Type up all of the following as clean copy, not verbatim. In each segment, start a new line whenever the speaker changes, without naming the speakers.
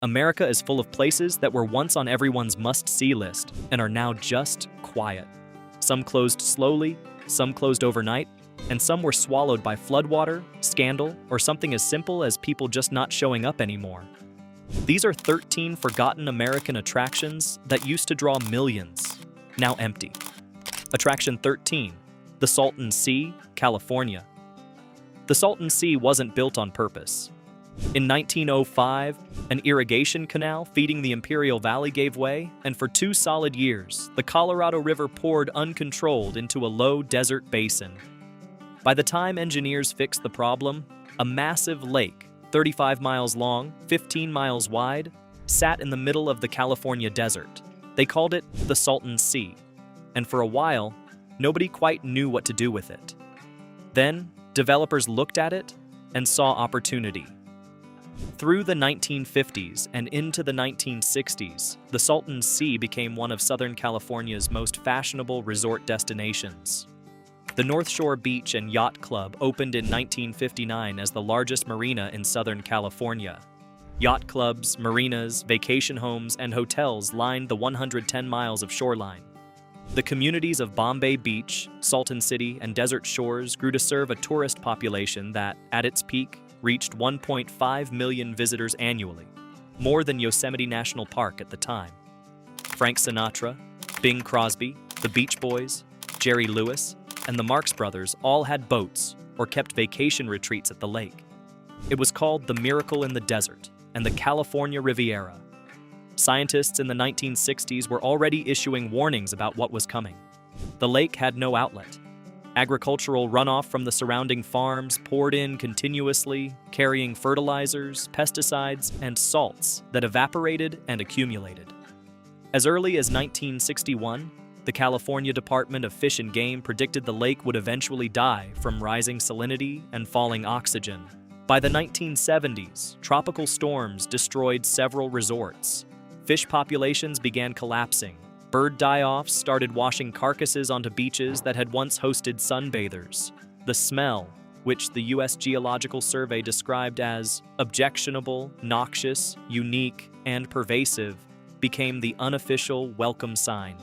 America is full of places that were once on everyone's must-see list and are now just quiet. Some closed slowly, some closed overnight, and some were swallowed by floodwater, scandal, or something as simple as people just not showing up anymore. These are 13 forgotten American attractions that used to draw millions, now empty. Attraction 13, the Salton Sea, California. The Salton Sea wasn't built on purpose. In 1905, an irrigation canal feeding the Imperial Valley gave way, and for 2 solid years, the Colorado River poured uncontrolled into a low desert basin. By the time engineers fixed the problem, a massive lake, 35 miles long, 15 miles wide, sat in the middle of the California desert. They called it the Salton Sea, and for a while, nobody quite knew what to do with it. Then, developers looked at it and saw opportunity. Through the 1950s and into the 1960s, the Salton Sea became one of Southern California's most fashionable resort destinations. The North Shore Beach and Yacht Club opened in 1959 as the largest marina in Southern California. Yacht clubs, marinas, vacation homes, and hotels lined the 110 miles of shoreline. The communities of Bombay Beach, Salton City, and Desert Shores grew to serve a tourist population that, at its peak, reached 1.5 million visitors annually, more than Yosemite National Park at the time. Frank Sinatra, Bing Crosby, the Beach Boys, Jerry Lewis, and the Marx Brothers all had boats or kept vacation retreats at the lake. It was called the Miracle in the Desert and the California Riviera. Scientists in the 1960s were already issuing warnings about what was coming. The lake had no outlet. Agricultural runoff from the surrounding farms poured in continuously, carrying fertilizers, pesticides, and salts that evaporated and accumulated. As early as 1961, the California Department of Fish and Game predicted the lake would eventually die from rising salinity and falling oxygen. By the 1970s, tropical storms destroyed several resorts. Fish populations began collapsing. Bird die-offs started washing carcasses onto beaches that had once hosted sunbathers. The smell, which the U.S. Geological Survey described as objectionable, noxious, unique, and pervasive, became the unofficial welcome sign.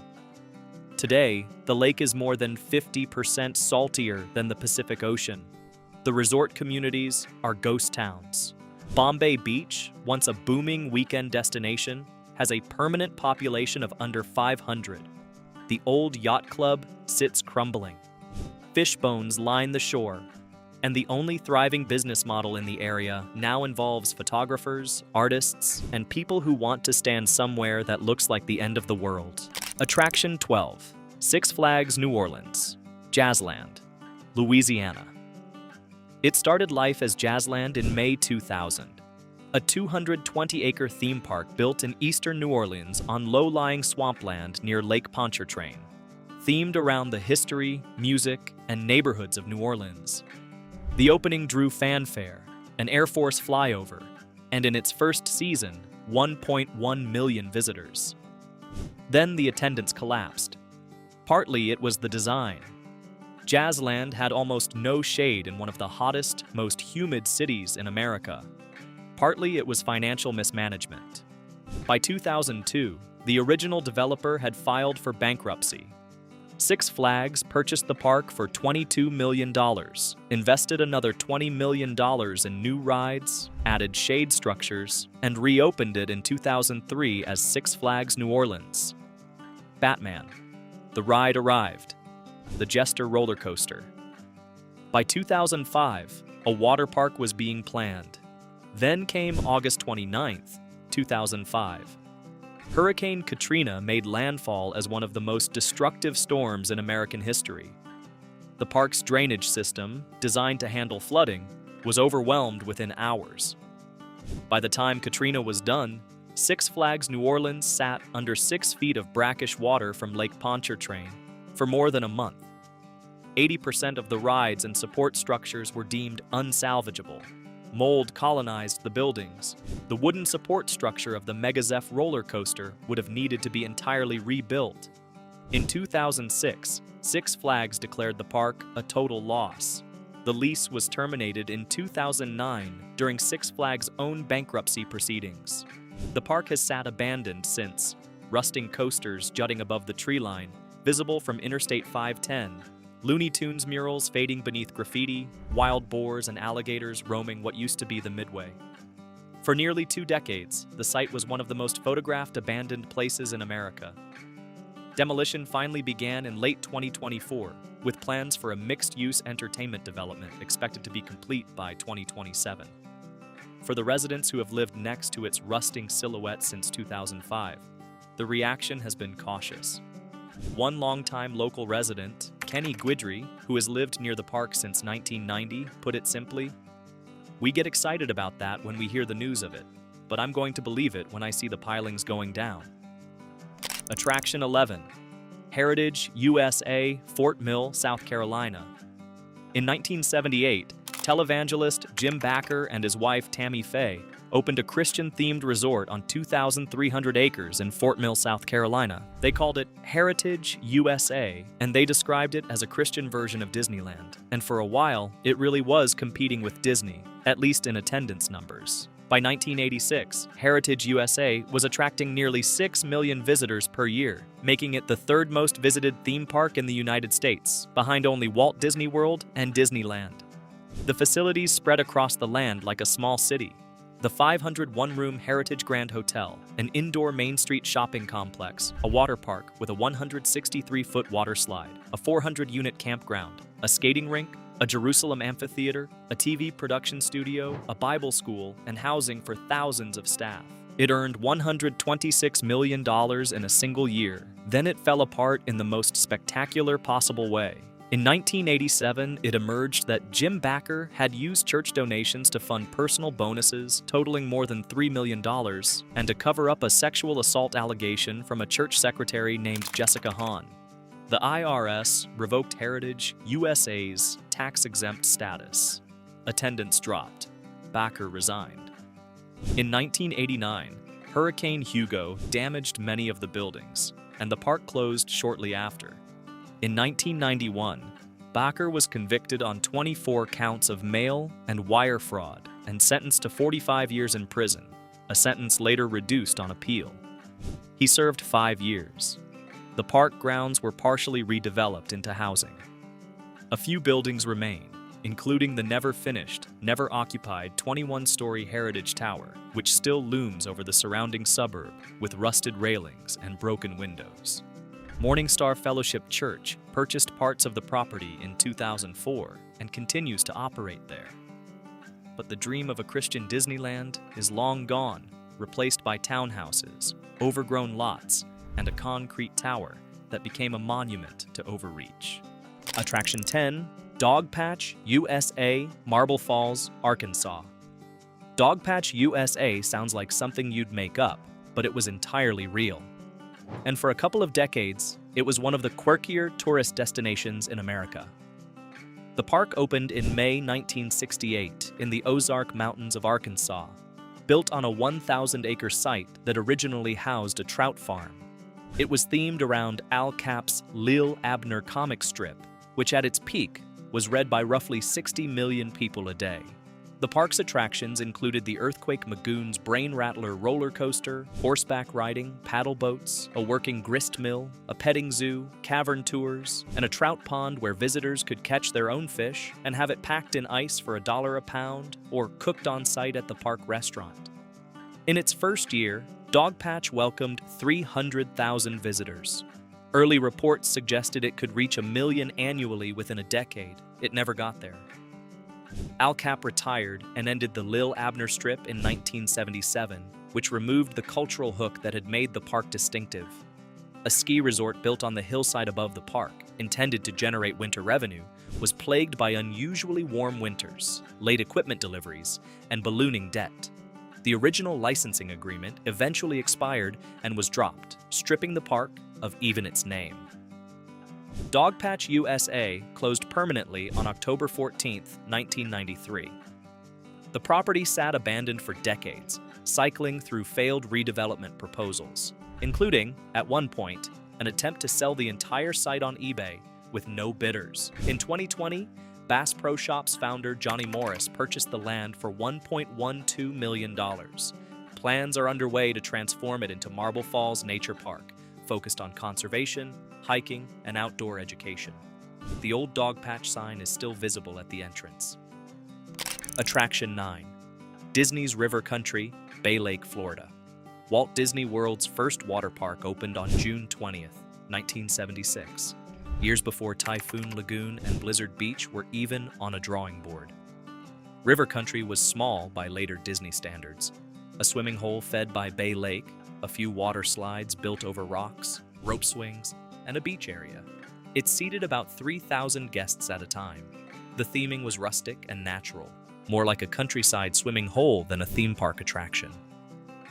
Today, the lake is more than 50% saltier than the Pacific Ocean. The resort communities are ghost towns. Bombay Beach, once a booming weekend destination, has a permanent population of under 500. The old yacht club sits crumbling. Fish bones line the shore, and the only thriving business model in the area now involves photographers, artists, and people who want to stand somewhere that looks like the end of the world. Attraction 12, Six Flags New Orleans, Jazzland, Louisiana. It started life as Jazzland in May 2000. A 220-acre theme park built in eastern New Orleans on low-lying swampland near Lake Pontchartrain, themed around the history, music, and neighborhoods of New Orleans. The opening drew fanfare, an Air Force flyover, and in its first season, 1.1 million visitors. Then the attendance collapsed. Partly it was the design. Jazzland had almost no shade in one of the hottest, most humid cities in America. Partly it was financial mismanagement. By 2002, the original developer had filed for bankruptcy. Six Flags purchased the park for $22 million, invested another $20 million in new rides, added shade structures, and reopened it in 2003 as Six Flags New Orleans. Batman. The ride arrived. The Jester roller coaster. By 2005, a water park was being planned. Then came August 29, 2005. Hurricane Katrina made landfall as one of the most destructive storms in American history. The park's drainage system, designed to handle flooding, was overwhelmed within hours. By the time Katrina was done, Six Flags New Orleans sat under 6 feet of brackish water from Lake Pontchartrain for more than a month. 80% of the rides and support structures were deemed unsalvageable. Mold colonized the buildings. The wooden support structure of the Megazeph roller coaster would have needed to be entirely rebuilt. In 2006, Six Flags declared the park a total loss. The lease was terminated in 2009 during Six Flags' own bankruptcy proceedings. The park has sat abandoned since, rusting coasters jutting above the tree line, visible from Interstate 510, Looney Tunes murals fading beneath graffiti, wild boars and alligators roaming what used to be the Midway. For nearly 2 decades, the site was one of the most photographed abandoned places in America. Demolition finally began in late 2024, with plans for a mixed-use entertainment development expected to be complete by 2027. For the residents who have lived next to its rusting silhouette since 2005, the reaction has been cautious. One longtime local resident, Kenny Guidry, who has lived near the park since 1990, put it simply, "We get excited about that when we hear the news of it, but I'm going to believe it when I see the pilings going down." Attraction 11. Heritage USA, Fort Mill, South Carolina. In 1978, televangelist Jim Bakker and his wife Tammy Faye opened a Christian-themed resort on 2,300 acres in Fort Mill, South Carolina. They called it Heritage USA, and they described it as a Christian version of Disneyland. And for a while, it really was competing with Disney, at least in attendance numbers. By 1986, Heritage USA was attracting nearly 6 million visitors per year, making it the 3rd most visited theme park in the United States, behind only Walt Disney World and Disneyland. The facilities spread across the land like a small city. The 501-room Heritage Grand Hotel, an indoor Main Street shopping complex, a water park with a 163-foot water slide, a 400-unit campground, a skating rink, a Jerusalem amphitheater, a TV production studio, a Bible school, and housing for thousands of staff. It earned $126 million in a single year. Then it fell apart in the most spectacular possible way. In 1987, it emerged that Jim Bakker had used church donations to fund personal bonuses totaling more than $3 million and to cover up a sexual assault allegation from a church secretary named Jessica Hahn. The IRS revoked Heritage USA's tax-exempt status. Attendance dropped. Bakker resigned. In 1989, Hurricane Hugo damaged many of the buildings, and the park closed shortly after. In 1991, Bakker was convicted on 24 counts of mail and wire fraud and sentenced to 45 years in prison, a sentence later reduced on appeal. He served 5 years. The park grounds were partially redeveloped into housing. A few buildings remain, including the never-finished, never-occupied 21-story Heritage Tower, which still looms over the surrounding suburb with rusted railings and broken windows. Morning Star Fellowship Church purchased parts of the property in 2004 and continues to operate there. But the dream of a Christian Disneyland is long gone, replaced by townhouses, overgrown lots, and a concrete tower that became a monument to overreach. Attraction 10, Dogpatch USA, Marble Falls, Arkansas. Dogpatch USA sounds like something you'd make up, but it was entirely real. And for a couple of decades, it was one of the quirkier tourist destinations in America. The park opened in May 1968 in the Ozark Mountains of Arkansas, built on a 1,000-acre site that originally housed a trout farm. It was themed around Al Cap's Lil Abner comic strip, which at its peak was read by roughly 60 million people a day. The park's attractions included the Earthquake Magoon's Brain Rattler roller coaster, horseback riding, paddle boats, a working grist mill, a petting zoo, cavern tours, and a trout pond where visitors could catch their own fish and have it packed in ice for $1 a pound or cooked on site at the park restaurant. In its first year, Dogpatch welcomed 300,000 visitors. Early reports suggested it could reach 1 million annually within a decade. It never got there. Al Cap retired and ended the Lil Abner Strip in 1977, which removed the cultural hook that had made the park distinctive. A ski resort built on the hillside above the park, intended to generate winter revenue, was plagued by unusually warm winters, late equipment deliveries, and ballooning debt. The original licensing agreement eventually expired and was dropped, stripping the park of even its name. Dogpatch USA closed permanently on October 14, 1993. The property sat abandoned for decades, cycling through failed redevelopment proposals, including, at one point, an attempt to sell the entire site on eBay with no bidders. In 2020, Bass Pro Shops founder Johnny Morris purchased the land for $1.12 million, Plans are underway to transform it into Marble Falls Nature Park, focused on conservation, hiking, and outdoor education. The old Dogpatch sign is still visible at the entrance. Attraction 9. Disney's River Country, Bay Lake, Florida. Walt Disney World's first water park opened on June 20th, 1976, years before Typhoon Lagoon and Blizzard Beach were even on a drawing board. River Country was small by later Disney standards. A swimming hole fed by Bay Lake, a few water slides built over rocks, rope swings, and a beach area. It seated about 3,000 guests at a time. The theming was rustic and natural, more like a countryside swimming hole than a theme park attraction.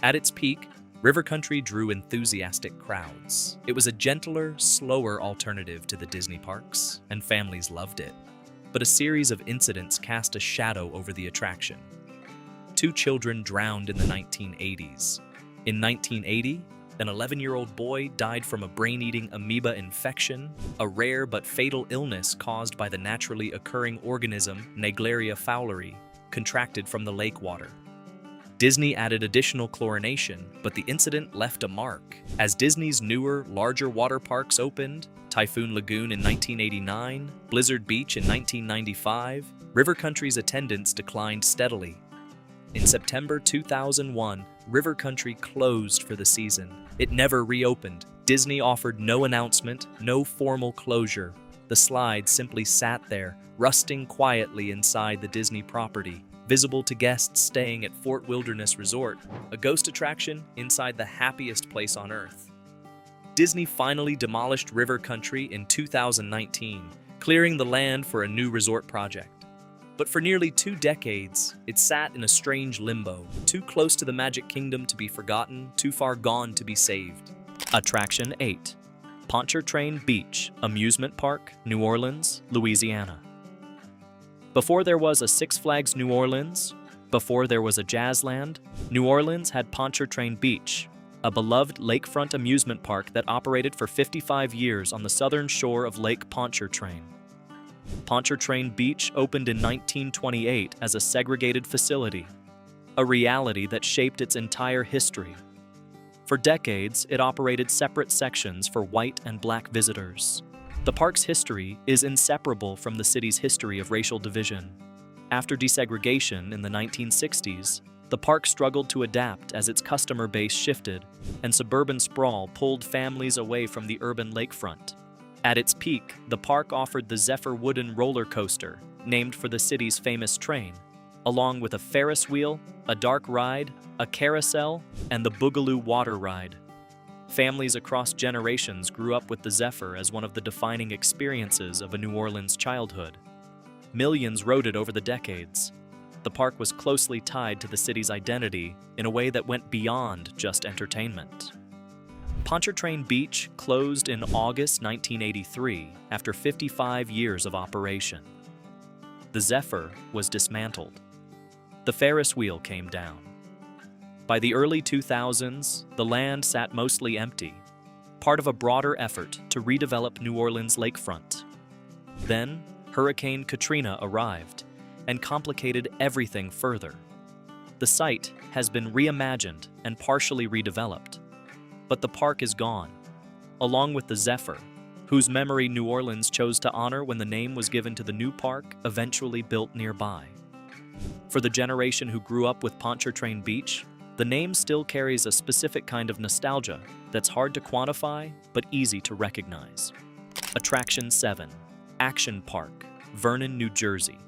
At its peak, River Country drew enthusiastic crowds. It was a gentler, slower alternative to the Disney parks, and families loved it. But a series of incidents cast a shadow over the attraction. 2 children drowned in the 1980s. In 1980, an 11-year-old boy died from a brain-eating amoeba infection, a rare but fatal illness caused by the naturally occurring organism Naegleria fowleri, contracted from the lake water. Disney added additional chlorination, but the incident left a mark. As Disney's newer, larger water parks opened, Typhoon Lagoon in 1989, Blizzard Beach in 1995, River Country's attendance declined steadily. In September 2001, River Country closed for the season. It never reopened. Disney offered no announcement, no formal closure. The slide simply sat there, rusting quietly inside the Disney property, visible to guests staying at Fort Wilderness Resort, a ghost attraction inside the happiest place on Earth. Disney finally demolished River Country in 2019, clearing the land for a new resort project. But for nearly 2 decades, it sat in a strange limbo, too close to the Magic Kingdom to be forgotten, too far gone to be saved. Attraction 8. Pontchartrain Beach, Amusement Park, New Orleans, Louisiana. Before there was a Six Flags New Orleans, before there was a Jazzland, New Orleans had Pontchartrain Beach, a beloved lakefront amusement park that operated for 55 years on the southern shore of Lake Pontchartrain. Pontchartrain Beach opened in 1928 as a segregated facility, a reality that shaped its entire history. For decades, it operated separate sections for white and black visitors. The park's history is inseparable from the city's history of racial division. After desegregation in the 1960s, the park struggled to adapt as its customer base shifted, and suburban sprawl pulled families away from the urban lakefront. At its peak, the park offered the Zephyr wooden roller coaster, named for the city's famous train, along with a Ferris wheel, a dark ride, a carousel, and the Boogaloo water ride. Families across generations grew up with the Zephyr as one of the defining experiences of a New Orleans childhood. Millions rode it over the decades. The park was closely tied to the city's identity in a way that went beyond just entertainment. Pontchartrain Beach closed in August 1983 after 55 years of operation. The Zephyr was dismantled. The Ferris wheel came down. By the early 2000s, the land sat mostly empty, part of a broader effort to redevelop New Orleans' lakefront. Then, Hurricane Katrina arrived and complicated everything further. The site has been reimagined and partially redeveloped, but the park is gone, along with the Zephyr, whose memory New Orleans chose to honor when the name was given to the new park eventually built nearby. For the generation who grew up with Pontchartrain Beach, the name still carries a specific kind of nostalgia that's hard to quantify but easy to recognize. Attraction 7. Action Park, Vernon, New Jersey.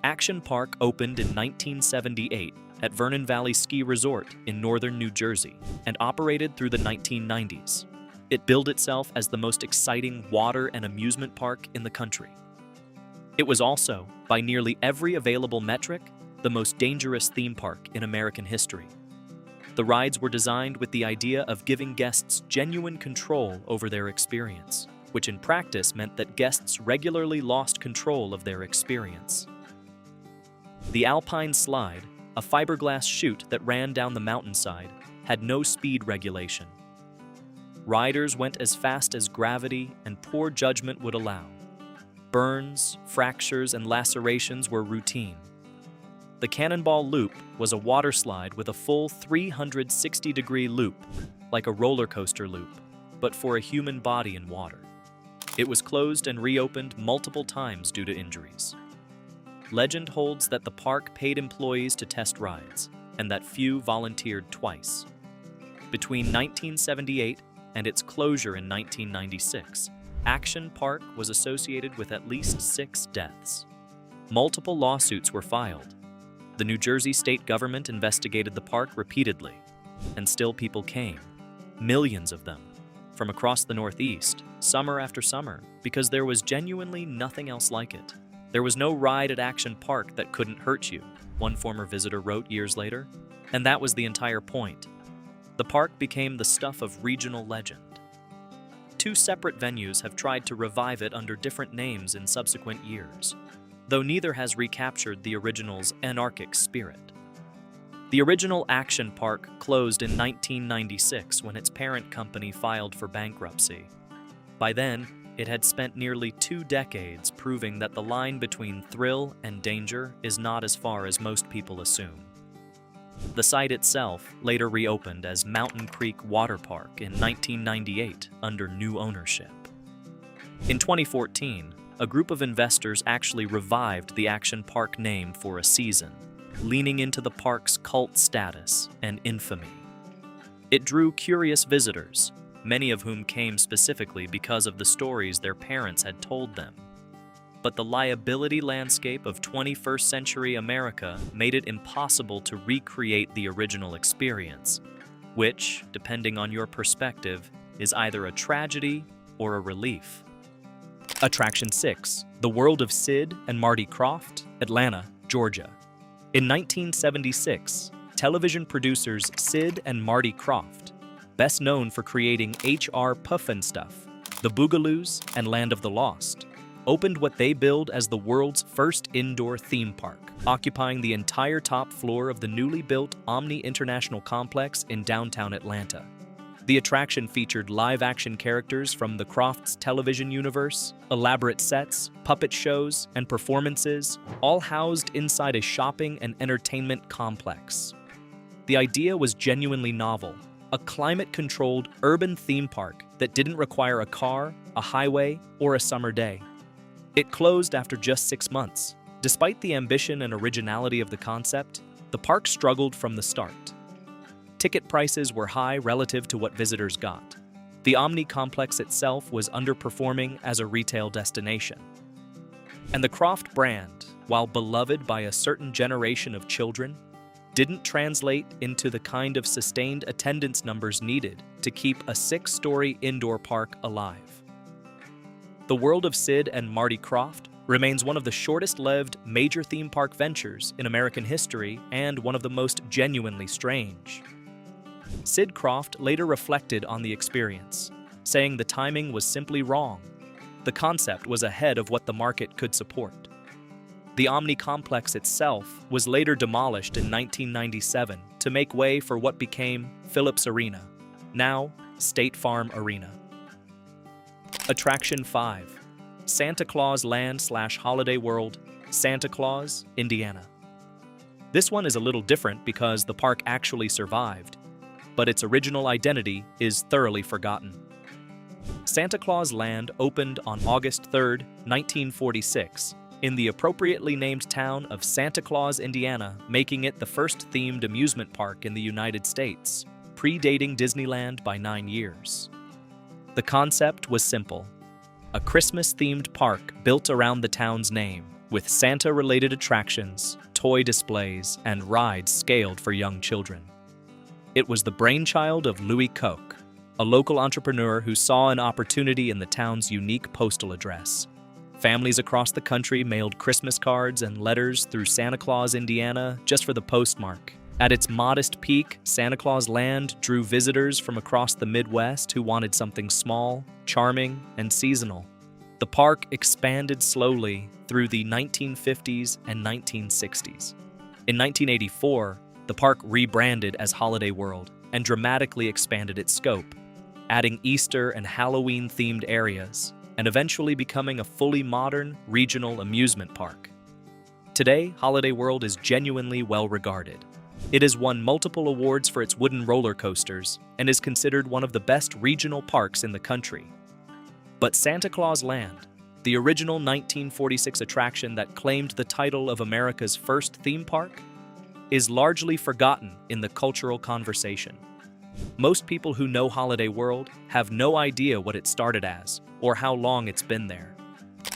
Action Park opened in 1978 at Vernon Valley Ski Resort in northern New Jersey and operated through the 1990s. It billed itself as the most exciting water and amusement park in the country. It was also, by nearly every available metric, the most dangerous theme park in American history. The rides were designed with the idea of giving guests genuine control over their experience, which in practice meant that guests regularly lost control of their experience. The Alpine Slide, a fiberglass chute that ran down the mountainside, had no speed regulation. Riders went as fast as gravity and poor judgment would allow. Burns, fractures, and lacerations were routine. The Cannonball Loop was a water slide with a full 360-degree loop, like a roller coaster loop, but for a human body in water. It was closed and reopened multiple times due to injuries. Legend holds that the park paid employees to test rides, and that few volunteered twice. Between 1978 and its closure in 1996, Action Park was associated with at least 6 deaths. Multiple lawsuits were filed. The New Jersey state government investigated the park repeatedly, and still people came, millions of them, from across the Northeast, summer after summer, because there was genuinely nothing else like it. There was no ride at Action Park that couldn't hurt you, one former visitor wrote years later, and that was the entire point. The park became the stuff of regional legend. 2 separate venues have tried to revive it under different names in subsequent years, though neither has recaptured the original's anarchic spirit. The original Action Park closed in 1996 when its parent company filed for bankruptcy. By then, it had spent nearly 2 decades proving that the line between thrill and danger is not as far as most people assume. The site itself later reopened as Mountain Creek Water Park in 1998 under new ownership. In 2014, a group of investors actually revived the Action Park name for a season, leaning into the park's cult status and infamy. It drew curious visitors, many of whom came specifically because of the stories their parents had told them. But the liability landscape of 21st century America made it impossible to recreate the original experience, which, depending on your perspective, is either a tragedy or a relief. Attraction 6, The World of Sid and Marty Krofft, Atlanta, Georgia. In 1976, television producers Sid and Marty Krofft, best known for creating H.R. Pufnstuf, The Boogaloos, and Land of the Lost, opened what they billed as the world's first indoor theme park, occupying the entire top floor of the newly built Omni International Complex in downtown Atlanta. The attraction featured live-action characters from the Kroffts' television universe, elaborate sets, puppet shows, and performances, all housed inside a shopping and entertainment complex. The idea was genuinely novel, a climate-controlled urban theme park that didn't require a car, a highway, or a summer day. It closed after just 6 months. Despite the ambition and originality of the concept, the park struggled from the start. Ticket prices were high relative to what visitors got. The Omni complex itself was underperforming as a retail destination. And the Krofft brand, while beloved by a certain generation of children, didn't translate into the kind of sustained attendance numbers needed to keep a 6-story indoor park alive. The World of Sid and Marty Krofft remains one of the shortest-lived major theme park ventures in American history and one of the most genuinely strange. Sid Krofft later reflected on the experience, saying the timing was simply wrong. The concept was ahead of what the market could support. The Omni complex itself was later demolished in 1997 to make way for what became Phillips Arena, now State Farm Arena. Attraction 5, Santa Claus Land/Holiday World, Santa Claus, Indiana. This one is a little different because the park actually survived, but its original identity is thoroughly forgotten. Santa Claus Land opened on August 3, 1946, in the appropriately named town of Santa Claus, Indiana, making it the first themed amusement park in the United States, predating Disneyland by 9 years. The concept was simple: a Christmas-themed park built around the town's name, with Santa-related attractions, toy displays, and rides scaled for young children. It was the brainchild of Louis Koch, a local entrepreneur who saw an opportunity in the town's unique postal address. Families across the country mailed Christmas cards and letters through Santa Claus, Indiana, just for the postmark. At its modest peak, Santa Claus Land drew visitors from across the Midwest who wanted something small, charming, and seasonal. The park expanded slowly through the 1950s and 1960s. In 1984, the park rebranded as Holiday World and dramatically expanded its scope, adding Easter and Halloween-themed areas, and eventually becoming a fully modern regional amusement park. Today, Holiday World is genuinely well regarded. It has won multiple awards for its wooden roller coasters and is considered one of the best regional parks in the country. But Santa Claus Land, the original 1946 attraction that claimed the title of America's first theme park, is largely forgotten in the cultural conversation. Most people who know Holiday World have no idea what it started as or how long it's been there.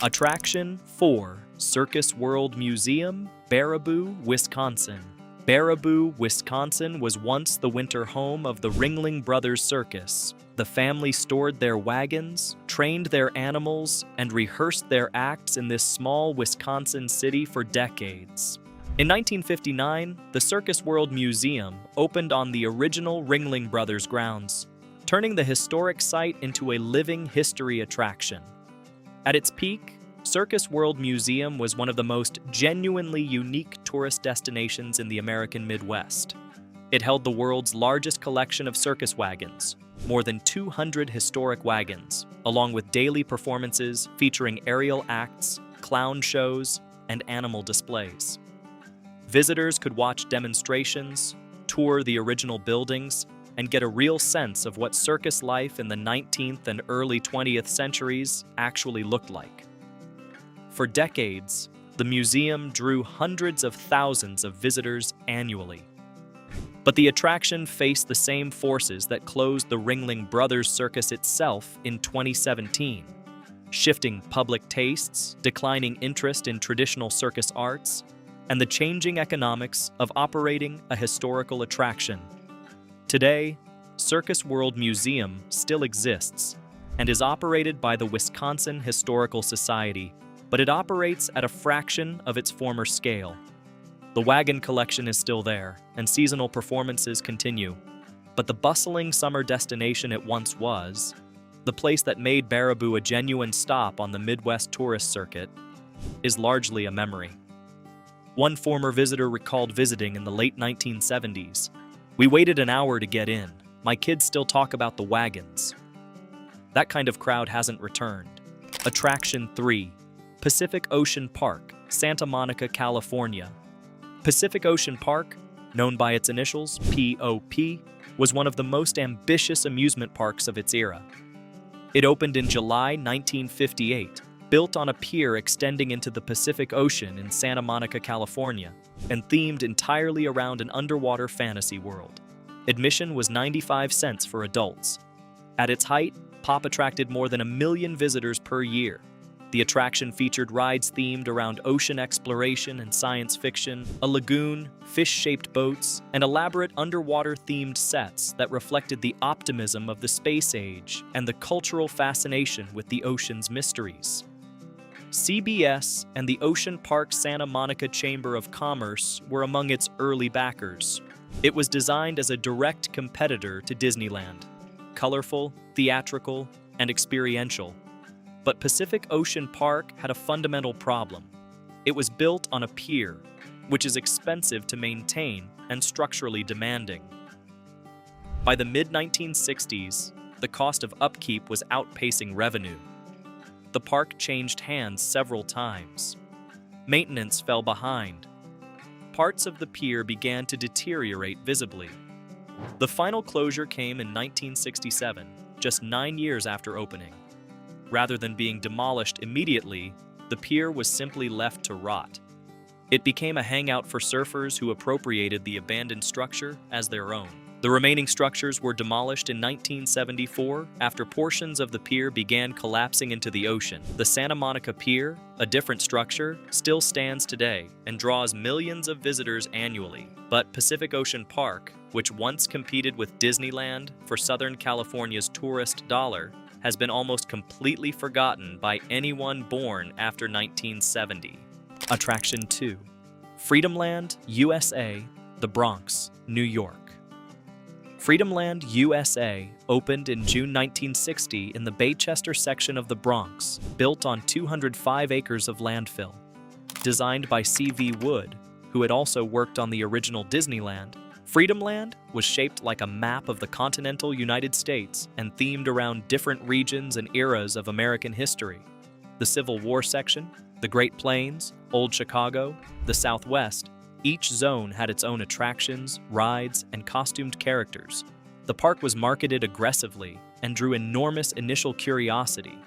Attraction 4, Circus World Museum, Baraboo, Wisconsin. Baraboo, Wisconsin was once the winter home of the Ringling Brothers Circus. The family stored their wagons, trained their animals, and rehearsed their acts in this small Wisconsin city for decades. In 1959, the Circus World Museum opened on the original Ringling Brothers grounds, turning the historic site into a living history attraction. At its peak, Circus World Museum was one of the most genuinely unique tourist destinations in the American Midwest. It held the world's largest collection of circus wagons, more than 200 historic wagons, along with daily performances featuring aerial acts, clown shows, and animal displays. Visitors could watch demonstrations, tour the original buildings, and get a real sense of what circus life in the 19th and early 20th centuries actually looked like. For decades, the museum drew hundreds of thousands of visitors annually. But the attraction faced the same forces that closed the Ringling Brothers Circus itself in 2017. Shifting public tastes, declining interest in traditional circus arts, and the changing economics of operating a historical attraction. Today, Circus World Museum still exists and is operated by the Wisconsin Historical Society, but it operates at a fraction of its former scale. The wagon collection is still there, and seasonal performances continue, but the bustling summer destination it once was, the place that made Baraboo a genuine stop on the Midwest tourist circuit, is largely a memory. One former visitor recalled visiting in the late 1970s. "We waited an hour to get in. My kids still talk about the wagons." That kind of crowd hasn't returned. Attraction 3, Pacific Ocean Park, Santa Monica, California. Pacific Ocean Park, known by its initials POP, was one of the most ambitious amusement parks of its era. It opened in July 1958, built on a pier extending into the Pacific Ocean in Santa Monica, California, and themed entirely around an underwater fantasy world. Admission was 95 cents for adults. At its height, POP attracted more than 1 million visitors per year. The attraction featured rides themed around ocean exploration and science fiction, a lagoon, fish-shaped boats, and elaborate underwater-themed sets that reflected the optimism of the space age and the cultural fascination with the ocean's mysteries. CBS and the Ocean Park Santa Monica Chamber of Commerce were among its early backers. It was designed as a direct competitor to Disneyland, colorful, theatrical, and experiential. But Pacific Ocean Park had a fundamental problem. It was built on a pier, which is expensive to maintain and structurally demanding. By the mid-1960s, the cost of upkeep was outpacing revenue. The park changed hands several times. Maintenance fell behind. Parts of the pier began to deteriorate visibly. The final closure came in 1967, just 9 years after opening. Rather than being demolished immediately, the pier was simply left to rot. It became a hangout for surfers who appropriated the abandoned structure as their own. The remaining structures were demolished in 1974 after portions of the pier began collapsing into the ocean. The Santa Monica Pier, a different structure, still stands today and draws millions of visitors annually. But Pacific Ocean Park, which once competed with Disneyland for Southern California's tourist dollar, has been almost completely forgotten by anyone born after 1970. Attraction 2, Freedomland USA, the Bronx, New York. Freedomland USA opened in June 1960 in the Baychester section of the Bronx, built on 205 acres of landfill. Designed by C.V. Wood, who had also worked on the original Disneyland, Freedomland was shaped like a map of the continental United States and themed around different regions and eras of American history. The Civil War section, the Great Plains, Old Chicago, the Southwest, each zone had its own attractions, rides, and costumed characters. The park was marketed aggressively and drew enormous initial curiosity.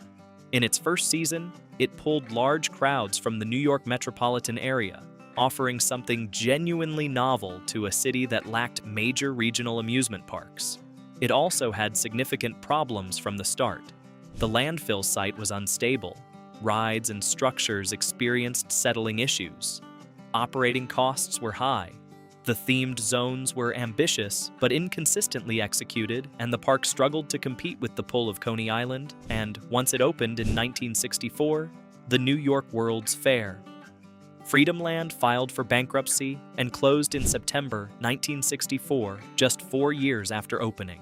In its first season, it pulled large crowds from the New York metropolitan area, offering something genuinely novel to a city that lacked major regional amusement parks. It also had significant problems from the start. The landfill site was unstable. Rides and structures experienced settling issues. Operating costs were high. The themed zones were ambitious but inconsistently executed, and the park struggled to compete with the pull of Coney Island and, once it opened in 1964, the New York World's Fair. Freedomland filed for bankruptcy and closed in September 1964, just 4 years after opening.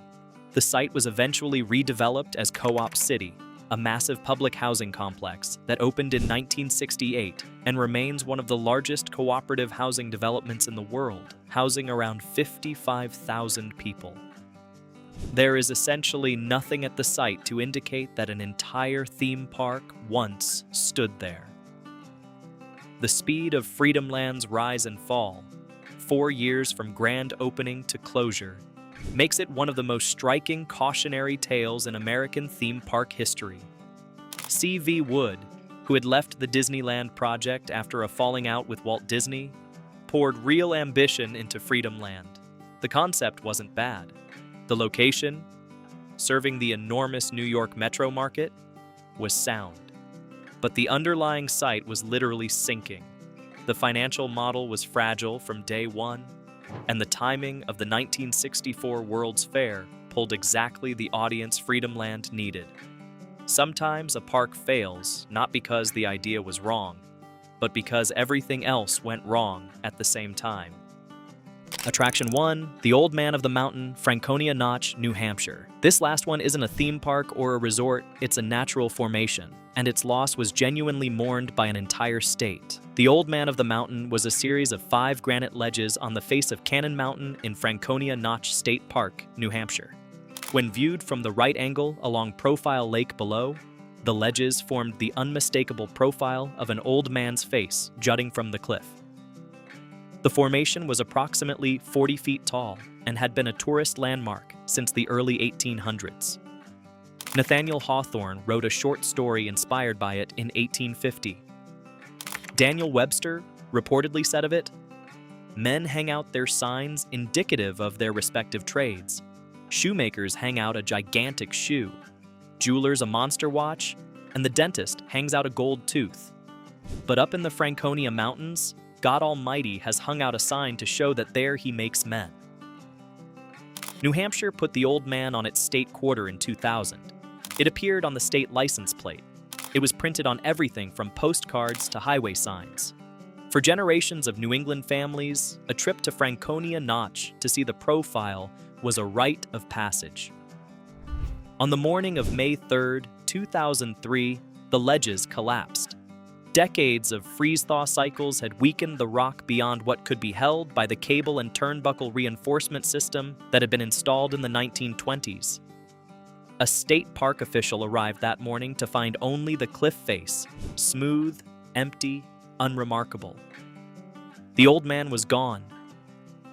The site was eventually redeveloped as Co-op City, a massive public housing complex that opened in 1968 and remains one of the largest cooperative housing developments in the world, housing around 55,000 people. There is essentially nothing at the site to indicate that an entire theme park once stood there. The speed of Freedomland's rise and fall, 4 years from grand opening to closure, makes it one of the most striking cautionary tales in American theme park history. C.V. Wood, who had left the Disneyland project after a falling out with Walt Disney, poured real ambition into Freedomland. The concept wasn't bad. The location, serving the enormous New York metro market, was sound. But the underlying site was literally sinking. The financial model was fragile from day one, and the timing of the 1964 World's Fair pulled exactly the audience Freedomland needed. Sometimes a park fails not because the idea was wrong, but because everything else went wrong at the same time. Attraction 1, the Old Man of the Mountain, Franconia Notch, New Hampshire. This last one isn't a theme park or a resort, it's a natural formation, and its loss was genuinely mourned by an entire state. The Old Man of the Mountain was a series of 5 granite ledges on the face of Cannon Mountain in Franconia Notch State Park, New Hampshire. When viewed from the right angle along Profile Lake below, the ledges formed the unmistakable profile of an old man's face jutting from the cliff. The formation was approximately 40 feet tall and had been a tourist landmark since the early 1800s. Nathaniel Hawthorne wrote a short story inspired by it in 1850. Daniel Webster reportedly said of it, "Men hang out their signs indicative of their respective trades. Shoemakers hang out a gigantic shoe, jewelers a monster watch, and the dentist hangs out a gold tooth. But up in the Franconia Mountains, God Almighty has hung out a sign to show that there he makes men." New Hampshire put the Old Man on its state quarter in 2000. It appeared on the state license plate. It was printed on everything from postcards to highway signs. For generations of New England families, a trip to Franconia Notch to see the profile was a rite of passage. On the morning of May 3, 2003, the ledges collapsed. Decades of freeze-thaw cycles had weakened the rock beyond what could be held by the cable and turnbuckle reinforcement system that had been installed in the 1920s. A state park official arrived that morning to find only the cliff face, smooth, empty, unremarkable. The Old Man was gone.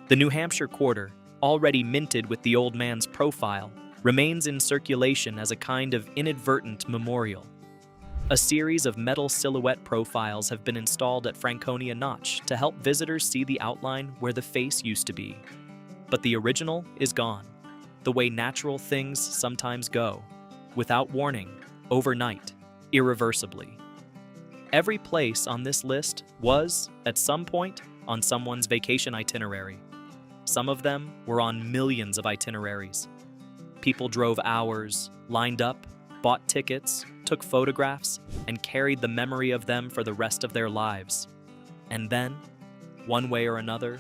The New Hampshire quarter, already minted with the Old Man's profile, remains in circulation as a kind of inadvertent memorial. A series of metal silhouette profiles have been installed at Franconia Notch to help visitors see the outline where the face used to be. But the original is gone, the way natural things sometimes go, without warning, overnight, irreversibly. Every place on this list was, at some point, on someone's vacation itinerary. Some of them were on millions of itineraries. People drove hours, lined up, bought tickets, took photographs, and carried the memory of them for the rest of their lives. And then, one way or another,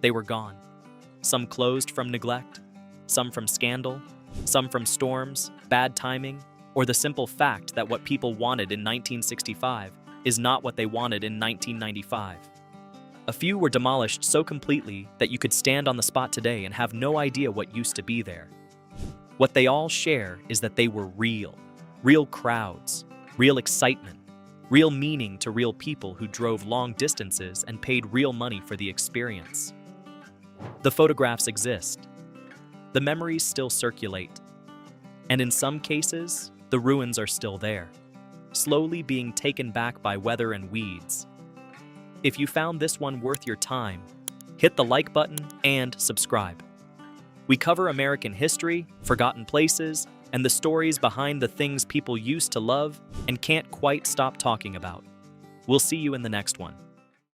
they were gone. Some closed from neglect, some from scandal, some from storms, bad timing, or the simple fact that what people wanted in 1965 is not what they wanted in 1995. A few were demolished so completely that you could stand on the spot today and have no idea what used to be there. What they all share is that they were real crowds, real excitement, Real meaning to real people who drove long distances and paid real money for the experience. The photographs exist. The memories still circulate. And in some cases, the ruins are still there, slowly being taken back by weather and weeds. If you found this one worth your time, hit the like button and subscribe. We cover American history, forgotten places, and the stories behind the things people used to love and can't quite stop talking about. We'll see you in the next one.